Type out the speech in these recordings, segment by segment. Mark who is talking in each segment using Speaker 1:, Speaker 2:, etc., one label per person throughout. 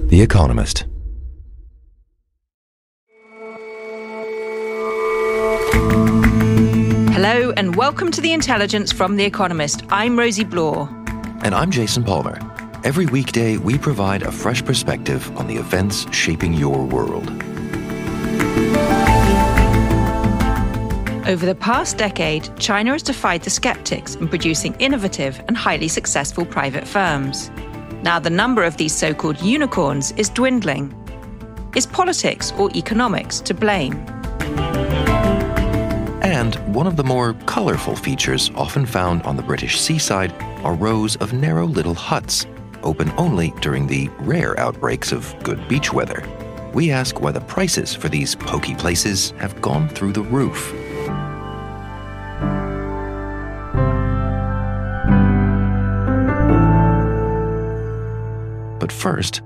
Speaker 1: The Economist.
Speaker 2: Hello and welcome to The Intelligence from The Economist. I'm Rosie Blore.
Speaker 1: And I'm Jason Palmer. Every weekday, we provide a fresh perspective on the events shaping your world.
Speaker 2: Over the past decade, China has defied the skeptics in producing innovative and highly successful private firms. Now the number of these so-called unicorns is dwindling. Is politics or economics to blame?
Speaker 1: And one of the more colorful features often found on the British seaside are rows of narrow little huts, open only during the rare outbreaks of good beach weather. We ask why the prices for these pokey places have gone through the roof. But first,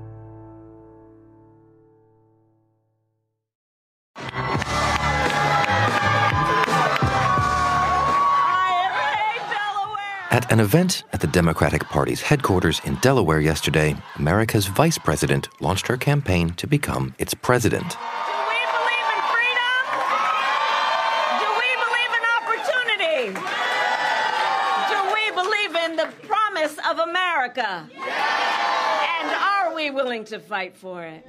Speaker 1: at an event at the Democratic Party's headquarters in Delaware yesterday, America's vice president launched her campaign to become its president.
Speaker 3: Do we believe in freedom? Do we believe in opportunity? Do we believe in the promise of America? And are we willing to fight for it?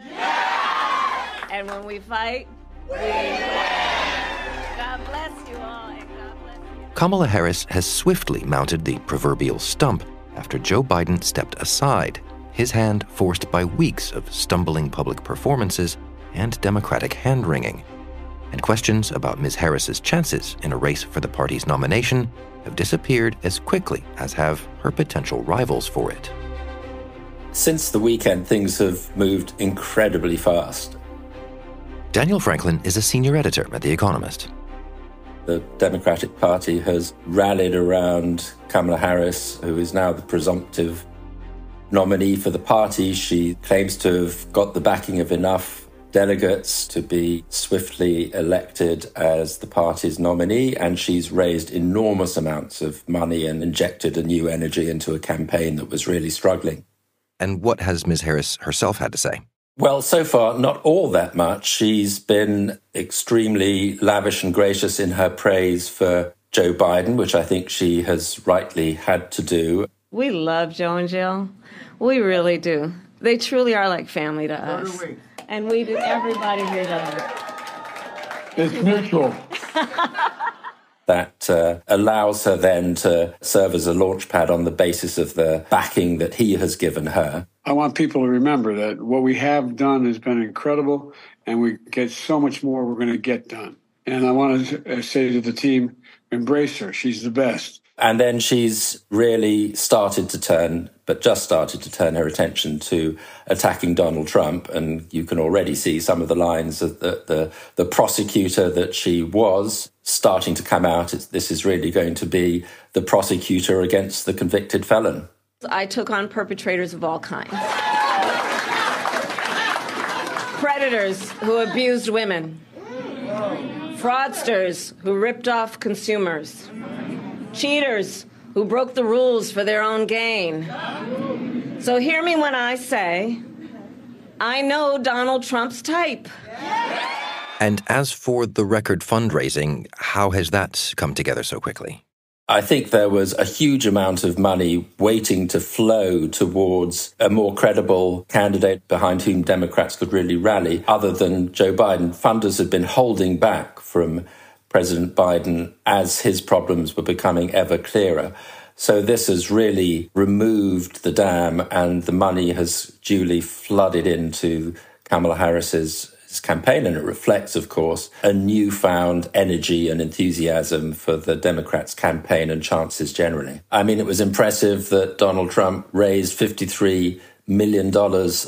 Speaker 3: And when we fight, we win. God bless you all.
Speaker 1: Kamala Harris has swiftly mounted the proverbial stump after Joe Biden stepped aside, his hand forced by weeks of stumbling public performances and Democratic hand-wringing. And questions about Ms. Harris's chances in a race for the party's nomination have disappeared as quickly as have her potential rivals for it.
Speaker 4: Since the weekend, things have moved incredibly fast.
Speaker 1: Daniel Franklin is a senior editor at The Economist.
Speaker 4: The Democratic Party has rallied around Kamala Harris, who is now the presumptive nominee for the party. She claims to have got the backing of enough delegates to be swiftly elected as the party's nominee, and she's raised enormous amounts of money and injected a new energy into a campaign that was really struggling.
Speaker 1: And what has Ms. Harris herself had to say?
Speaker 4: Well, so far, not all that much. She's been extremely lavish and gracious in her praise for Joe Biden, which I think she has rightly had to do.
Speaker 3: We love Joe and Jill. We really do. They truly are like family to us. So do we. And we do. Everybody here does.
Speaker 5: It's mutual.
Speaker 4: That allows her then to serve as a launchpad on the basis of the backing that he has given her.
Speaker 5: I want people to remember that what we have done has been incredible, and we get so much more we're going to get done. And I want to say to the team, embrace her. She's the best.
Speaker 4: And then she's really started to turn her attention to attacking Donald Trump. And you can already see some of the lines of the prosecutor that she was starting to come out. This is really going to be the prosecutor against the convicted felon.
Speaker 3: I took on perpetrators of all kinds. Predators who abused women. Fraudsters who ripped off consumers. Cheaters who broke the rules for their own gain. So hear me when I say, I know Donald Trump's type.
Speaker 1: And as for the record fundraising, how has that come together so quickly?
Speaker 4: I think there was a huge amount of money waiting to flow towards a more credible candidate behind whom Democrats could really rally, other than Joe Biden. Funders had been holding back from President Biden as his problems were becoming ever clearer. So this has really removed the dam, and the money has duly flooded into Kamala Harris's campaign. And it reflects, of course, a newfound energy and enthusiasm for the Democrats' campaign and chances generally. I mean, it was impressive that Donald Trump raised $53 million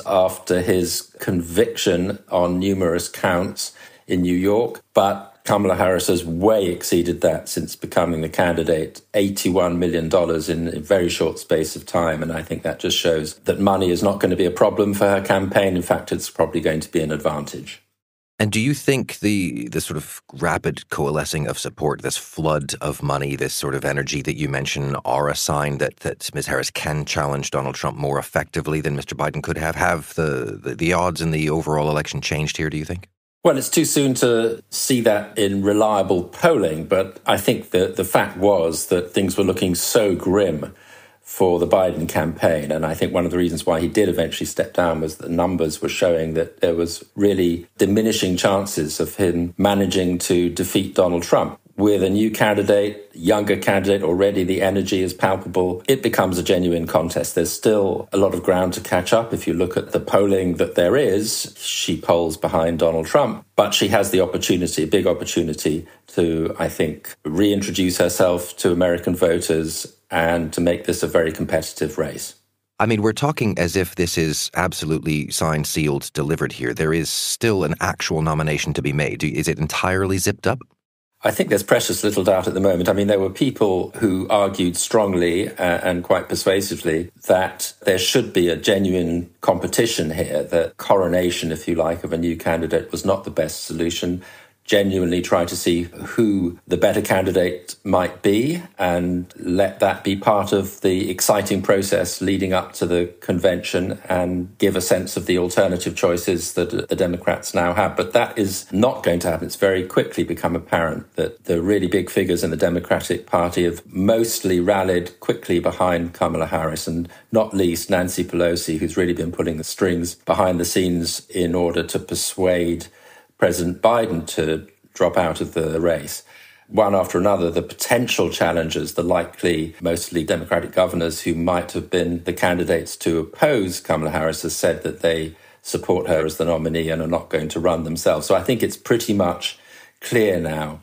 Speaker 4: after his conviction on numerous counts in New York, but Kamala Harris has way exceeded that since becoming the candidate, $81 million in a very short space of time. And I think that just shows that money is not going to be a problem for her campaign. In fact, it's probably going to be an advantage.
Speaker 1: And do you think the sort of rapid coalescing of support, this flood of money, this sort of energy that you mention, are a sign that Ms. Harris can challenge Donald Trump more effectively than Mr. Biden could have? Have the odds in the overall election changed here, do you think?
Speaker 4: Well, it's too soon to see that in reliable polling, but I think that the fact was that things were looking so grim for the Biden campaign. And I think one of the reasons why he did eventually step down was that the numbers were showing that there was really diminishing chances of him managing to defeat Donald Trump. With a new candidate, younger candidate, already the energy is palpable. It becomes a genuine contest. There's still a lot of ground to catch up. If you look at the polling that there is, she polls behind Donald Trump, but she has the opportunity, a big opportunity, to, I think, reintroduce herself to American voters and to make this a very competitive race.
Speaker 1: I mean, we're talking as if this is absolutely signed, sealed, delivered here. There is still an actual nomination to be made. Is it entirely zipped up?
Speaker 4: I think there's precious little doubt at the moment. I mean, there were people who argued strongly and quite persuasively that there should be a genuine competition here, that coronation, if you like, of a new candidate was not the best solution. Genuinely try to see who the better candidate might be and let that be part of the exciting process leading up to the convention and give a sense of the alternative choices that the Democrats now have. But that is not going to happen. It's very quickly become apparent that the really big figures in the Democratic Party have mostly rallied quickly behind Kamala Harris, and not least Nancy Pelosi, who's really been pulling the strings behind the scenes in order to persuade President Biden to drop out of the race. One after another, the potential challengers, the likely, mostly Democratic governors who might have been the candidates to oppose Kamala Harris, has said that they support her as the nominee and are not going to run themselves. So I think it's pretty much clear now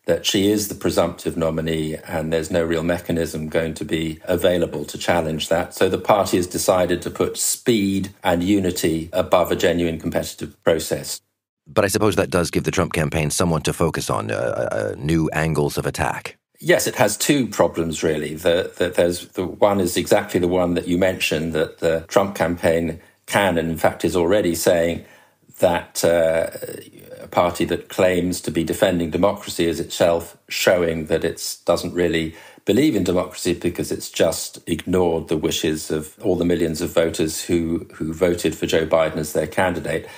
Speaker 4: that she is the presumptive nominee and there's no real mechanism going to be available to challenge that. So the party has decided to put speed and unity above a genuine competitive process.
Speaker 1: But I suppose that does give the Trump campaign someone to focus on, new angles of attack.
Speaker 4: Yes, it has two problems, really. The one is exactly the one that you mentioned, that the Trump campaign can, and in fact is already saying that a party that claims to be defending democracy is itself showing that it doesn't really believe in democracy because it's just ignored the wishes of all the millions of voters who voted for Joe Biden as their candidate.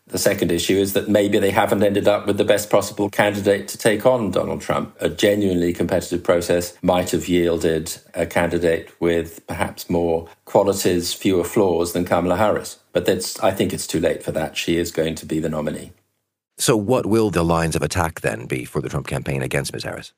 Speaker 4: The second issue is that maybe they haven't ended up with the best possible candidate to take on Donald Trump. A genuinely competitive process might have yielded a candidate with perhaps more qualities, fewer flaws than Kamala Harris. But I think it's too late for that. She is going to be the nominee.
Speaker 1: So what will the lines of attack then be for the Trump campaign against Ms. Harris?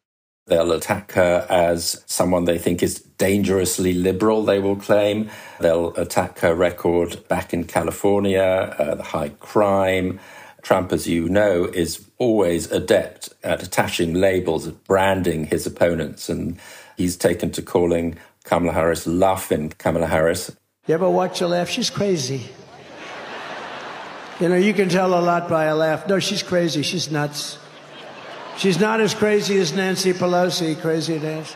Speaker 4: They'll attack her as someone they think is dangerously liberal, they will claim. They'll attack her record back in California, the high crime. Trump, as you know, is always adept at attaching labels, at branding his opponents. And he's taken to calling Kamala Harris Laugh-In Kamala Harris.
Speaker 6: You ever watch her laugh? She's crazy. You know, you can tell a lot by a laugh. No, she's crazy. She's nuts. She's not as crazy as Nancy Pelosi, crazy Nancy.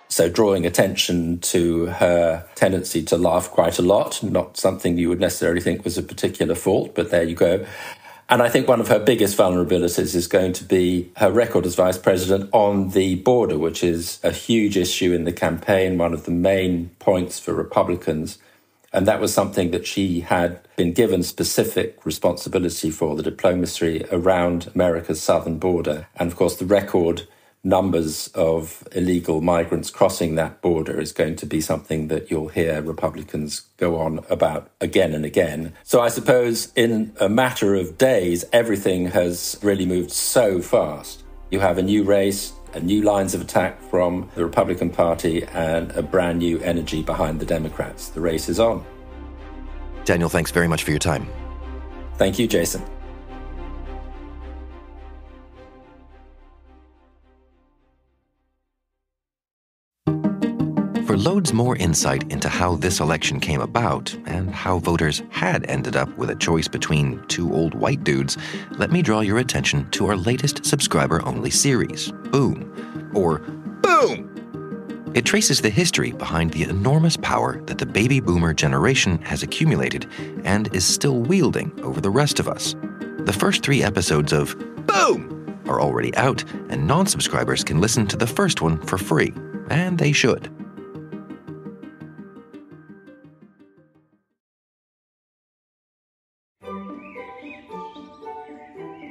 Speaker 4: So drawing attention to her tendency to laugh quite a lot, not something you would necessarily think was a particular fault, but there you go. And I think one of her biggest vulnerabilities is going to be her record as vice president on the border, which is a huge issue in the campaign, one of the main points for Republicans. And that was something that she had been given specific responsibility for, the diplomacy around America's southern border. And of course, the record numbers of illegal migrants crossing that border is going to be something that you'll hear Republicans go on about again and again. So I suppose in a matter of days, everything has really moved so fast. You have a new race, new lines of attack from the Republican Party, and a brand new energy behind the Democrats. The race is on.
Speaker 1: Daniel, thanks very much for your time.
Speaker 4: Thank you, Jason.
Speaker 1: For loads more insight into how this election came about and how voters had ended up with a choice between two old white dudes, let me draw your attention to our latest subscriber-only series, Boom, or Boom! It traces the history behind the enormous power that the baby boomer generation has accumulated and is still wielding over the rest of us. The first 3 episodes of Boom are already out, and non-subscribers can listen to the first one for free. And they should.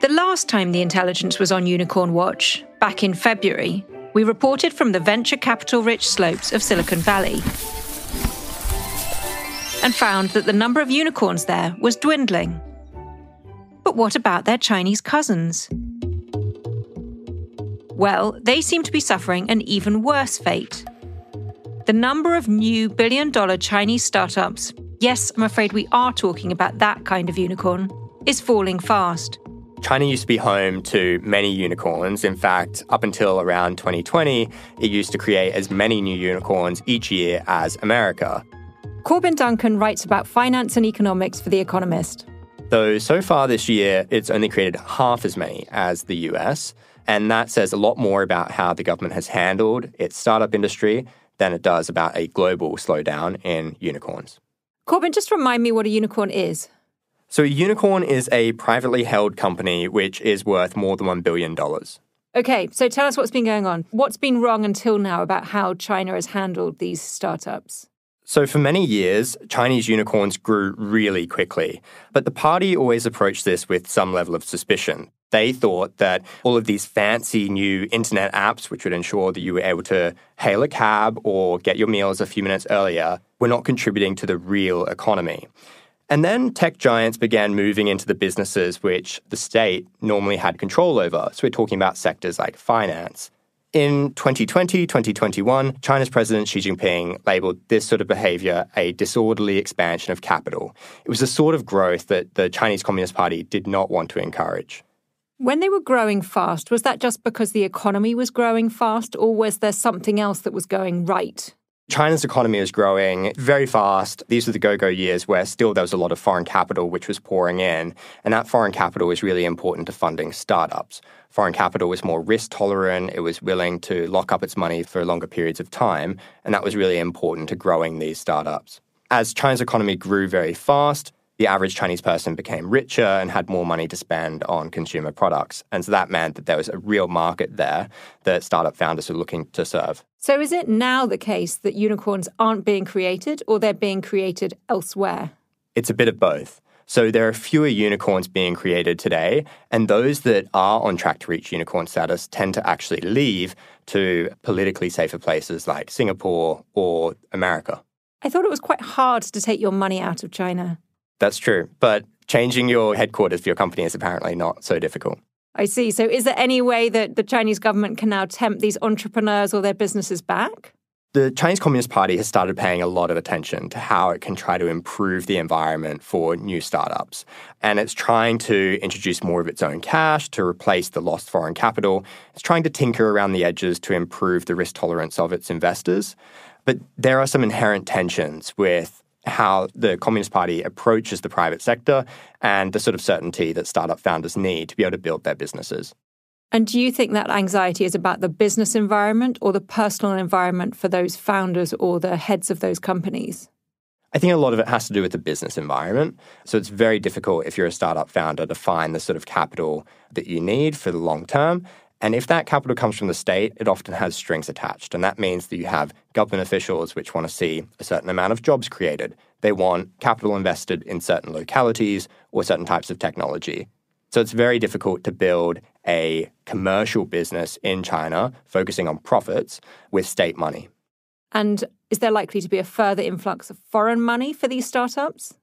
Speaker 2: The last time the intelligence was on Unicorn Watch, back in February, we reported from the venture capital-rich slopes of Silicon Valley and found that the number of unicorns there was dwindling. But what about their Chinese cousins? Well, they seem to be suffering an even worse fate. The number of new billion-dollar Chinese startups, yes, I'm afraid we are talking about that kind of unicorn, is falling fast.
Speaker 7: China used to be home to many unicorns. In fact, up until around 2020, it used to create as many new unicorns each year as America.
Speaker 2: Corbin Duncan writes about finance and economics for The Economist.
Speaker 7: Though so far this year, it's only created half as many as the US, and that says a lot more about how the government has handled its startup industry than it does about a global slowdown in unicorns.
Speaker 2: Corbin, just remind me what a unicorn is.
Speaker 7: So a unicorn is a privately held company which is worth more than $1 billion.
Speaker 2: Okay, so tell us what's been going on. What's been wrong until now about how China has handled these startups?
Speaker 7: So for many years, Chinese unicorns grew really quickly. But the party always approached this with some level of suspicion. They thought that all of these fancy new internet apps, which would ensure that you were able to hail a cab or get your meals a few minutes earlier, were not contributing to the real economy. And then tech giants began moving into the businesses which the state normally had control over. So we're talking about sectors like finance. In 2020, 2021, China's President Xi Jinping labeled this sort of behavior a disorderly expansion of capital. It was the sort of growth that the Chinese Communist Party did not want to encourage.
Speaker 2: When they were growing fast, was that just because the economy was growing fast, or was there something else that was going right?
Speaker 7: China's economy is growing very fast. These were the go-go years where still there was a lot of foreign capital which was pouring in, and that foreign capital was really important to funding startups. Foreign capital was more risk-tolerant, it was willing to lock up its money for longer periods of time, and that was really important to growing these startups. As China's economy grew very fast, the average Chinese person became richer and had more money to spend on consumer products. And so that meant that there was a real market there that startup founders were looking to serve.
Speaker 2: So is it now the case that unicorns aren't being created, or they're being created elsewhere?
Speaker 7: It's a bit of both. So there are fewer unicorns being created today, and those that are on track to reach unicorn status tend to actually leave to politically safer places like Singapore or America.
Speaker 2: I thought it was quite hard to take your money out of China.
Speaker 7: That's true, but changing your headquarters for your company is apparently not so difficult.
Speaker 2: I see. So is there any way that the Chinese government can now tempt these entrepreneurs or their businesses back?
Speaker 7: The Chinese Communist Party has started paying a lot of attention to how it can try to improve the environment for new startups. And it's trying to introduce more of its own cash to replace the lost foreign capital. It's trying to tinker around the edges to improve the risk tolerance of its investors. But there are some inherent tensions with how the Communist Party approaches the private sector and the sort of certainty that startup founders need to be able to build their businesses.
Speaker 2: And do you think that anxiety is about the business environment or the personal environment for those founders or the heads of those companies?
Speaker 7: I think a lot of it has to do with the business environment. So it's very difficult if you're a startup founder to find the sort of capital that you need for the long term. And if that capital comes from the state, it often has strings attached. And that means that you have government officials which want to see a certain amount of jobs created. They want capital invested in certain localities or certain types of technology. So it's very difficult to build a commercial business in China focusing on profits with state money.
Speaker 2: And is there likely to be a further influx of foreign money for these startups?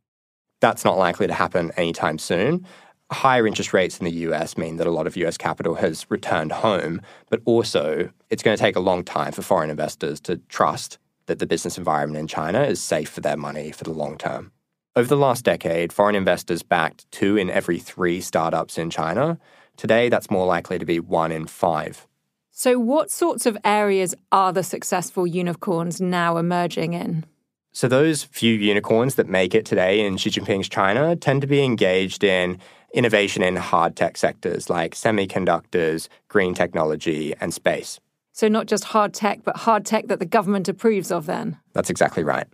Speaker 7: That's not likely to happen anytime soon. Higher interest rates in the US mean that a lot of US capital has returned home, but also it's going to take a long time for foreign investors to trust that the business environment in China is safe for their money for the long term. Over the last decade, foreign investors backed 2 in every 3 startups in China. Today, that's more likely to be 1 in 5.
Speaker 2: So what sorts of areas are the successful unicorns now emerging in?
Speaker 7: So those few unicorns that make it today in Xi Jinping's China tend to be engaged in innovation in hard tech sectors like semiconductors, green technology, and space.
Speaker 2: So not just hard tech, but hard tech that the government approves of then?
Speaker 7: That's exactly right.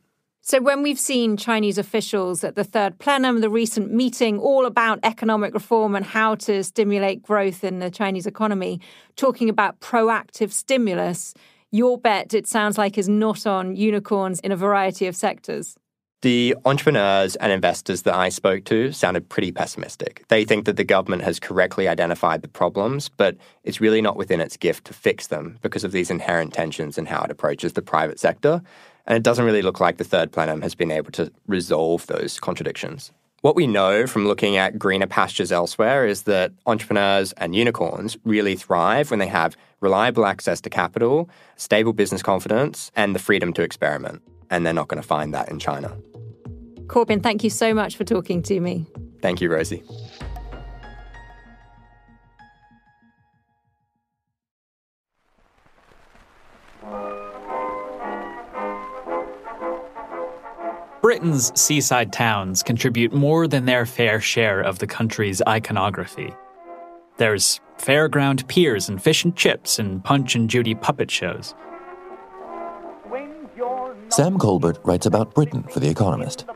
Speaker 2: So when we've seen Chinese officials at the third plenum, the recent meeting, all about economic reform and how to stimulate growth in the Chinese economy, talking about proactive stimulus, your bet, it sounds like, is not on unicorns in a variety of sectors.
Speaker 7: The entrepreneurs and investors that I spoke to sounded pretty pessimistic. They think that the government has correctly identified the problems, but it's really not within its gift to fix them because of these inherent tensions in how it approaches the private sector. And it doesn't really look like the third plenum has been able to resolve those contradictions. What we know from looking at greener pastures elsewhere is that entrepreneurs and unicorns really thrive when they have reliable access to capital, stable business confidence, and the freedom to experiment. And they're not going to find that in China.
Speaker 2: Corbin, thank you so much for talking to me.
Speaker 7: Thank you, Rosie.
Speaker 8: Britain's seaside towns contribute more than their fair share of the country's iconography. There's fairground piers and fish and chips and Punch and Judy puppet shows.
Speaker 1: Sam Colbert writes about Britain for The Economist.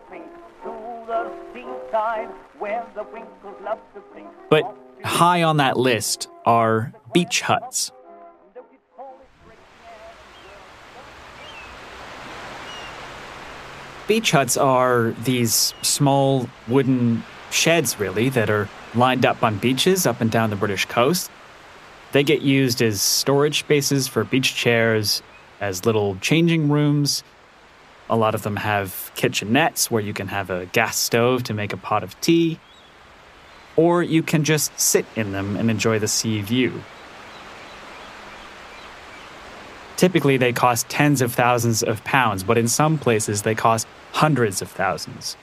Speaker 8: But high on that list are beach huts. Beach huts are these small wooden sheds, really, that are lined up on beaches up and down the British coast. They get used as storage spaces for beach chairs, as little changing rooms. A lot of them have kitchenettes where you can have a gas stove to make a pot of tea. Or you can just sit in them and enjoy the sea view. Typically, they cost tens of thousands of pounds, but in some places, they cost hundreds of thousands.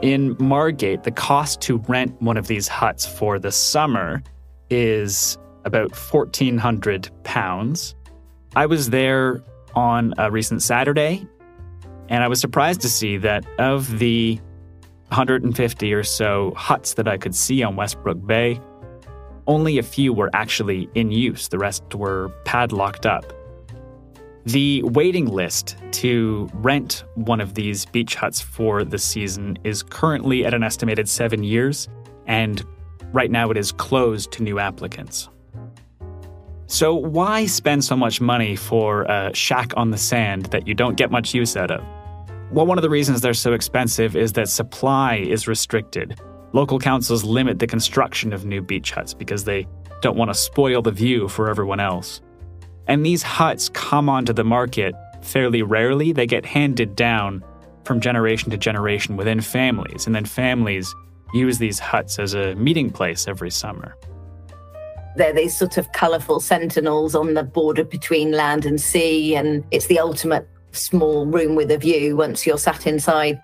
Speaker 8: In Margate, the cost to rent one of these huts for the summer is about £1,400. I was there on a recent Saturday, and I was surprised to see that of the 150 or so huts that I could see on Westbrook Bay, only a few were actually in use. The rest were padlocked up. The waiting list to rent one of these beach huts for the season is currently at an estimated 7 years, and right now it is closed to new applicants. So why spend so much money for a shack on the sand that you don't get much use out of? Well, one of the reasons they're so expensive is that supply is restricted. Local councils limit the construction of new beach huts because they don't want to spoil the view for everyone else. And these huts come onto the market fairly rarely. They get handed down from generation to generation within families, and then families use these huts as a meeting place every summer.
Speaker 9: They're these sort of colourful sentinels on the border between land and sea, and it's the ultimate small room with a view once you're sat inside.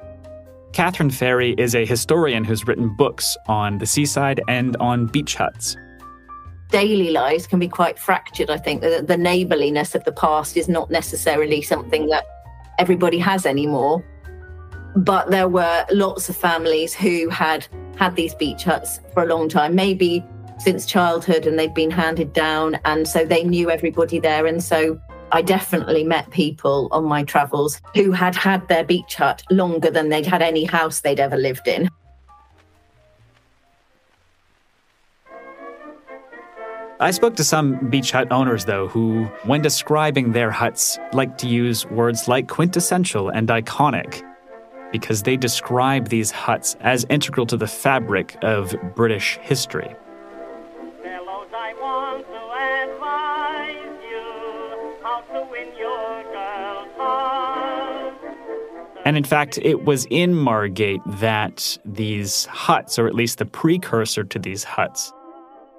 Speaker 8: Catherine Ferry is a historian who's written books on the seaside and on beach huts.
Speaker 9: Daily lives can be quite fractured, I think. The neighbourliness of the past is not necessarily something that everybody has anymore. But there were lots of families who had these beach huts for a long time, maybe since childhood, and they'd been handed down, and so they knew everybody there. And so I definitely met people on my travels who had had their beach hut longer than they'd had any house they'd ever lived in.
Speaker 8: I spoke to some beach hut owners, though, who, when describing their huts, like to use words like quintessential and iconic, because they describe these huts as integral to the fabric of British history.
Speaker 10: Fellows, I want to advise you how to win your girl's heart.
Speaker 8: And in fact, it was in Margate that these huts, or at least the precursor to these huts,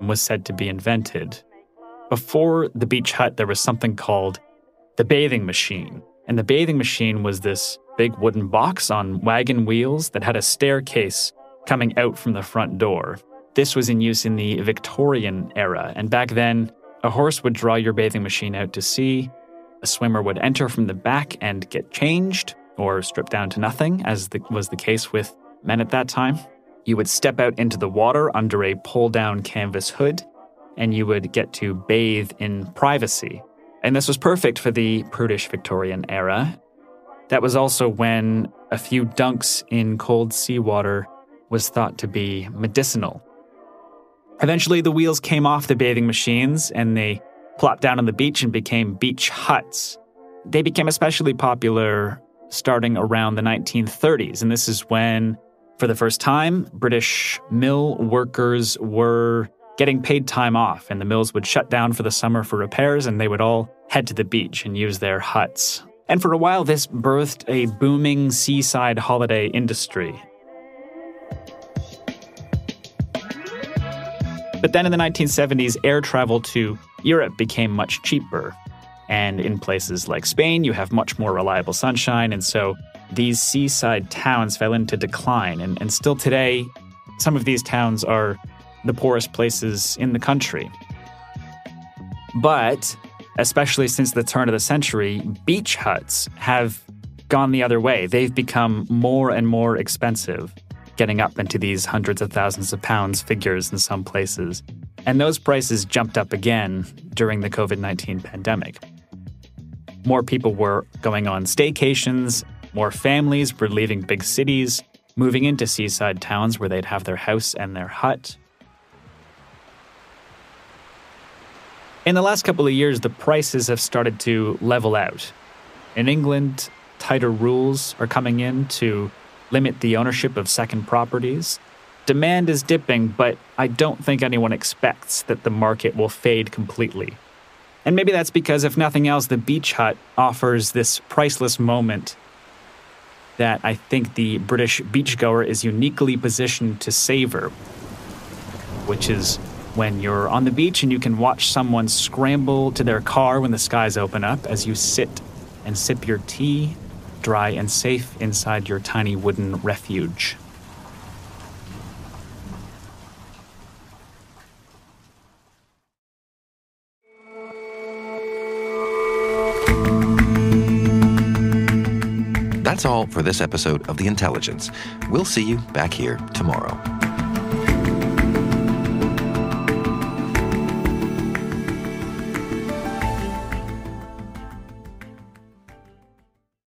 Speaker 8: was said to be invented. Before the beach hut, there was something called the bathing machine. And the bathing machine was this big wooden box on wagon wheels that had a staircase coming out from the front door. This was in use in the Victorian era. And back then, a horse would draw your bathing machine out to sea. A swimmer would enter from the back and get changed or stripped down to nothing, as was the case with men at that time. You would step out into the water under a pull-down canvas hood, and you would get to bathe in privacy. And this was perfect for the prudish Victorian era. That was also when a few dunks in cold seawater was thought to be medicinal. Eventually, the wheels came off the bathing machines and they plopped down on the beach and became beach huts. They became especially popular starting around the 1930s, and this is when, for the first time, British mill workers were getting paid time off, and the mills would shut down for the summer for repairs, and they would all head to the beach and use their huts. And for a while, this birthed a booming seaside holiday industry. But then in the 1970s, air travel to Europe became much cheaper. And in places like Spain, you have much more reliable sunshine, and so these seaside towns fell into decline. And still today, some of these towns are the poorest places in the country. But, especially since the turn of the century, beach huts have gone the other way. They've become more and more expensive, getting up into these hundreds of thousands of pounds figures in some places. And those prices jumped up again during the COVID-19 pandemic. More people were going on staycations, more families were leaving big cities, moving into seaside towns where they'd have their house and their hut. In the last couple of years, the prices have started to level out. In England, tighter rules are coming in to limit the ownership of second properties. Demand is dipping, but I don't think anyone expects that the market will fade completely. And maybe that's because, if nothing else, the beach hut offers this priceless moment that I think the British beachgoer is uniquely positioned to savor, which is when you're on the beach and you can watch someone scramble to their car when the skies open up as you sit and sip your tea, dry and safe inside your tiny wooden refuge.
Speaker 1: That's all for this episode of The Intelligence. We'll see you back here tomorrow.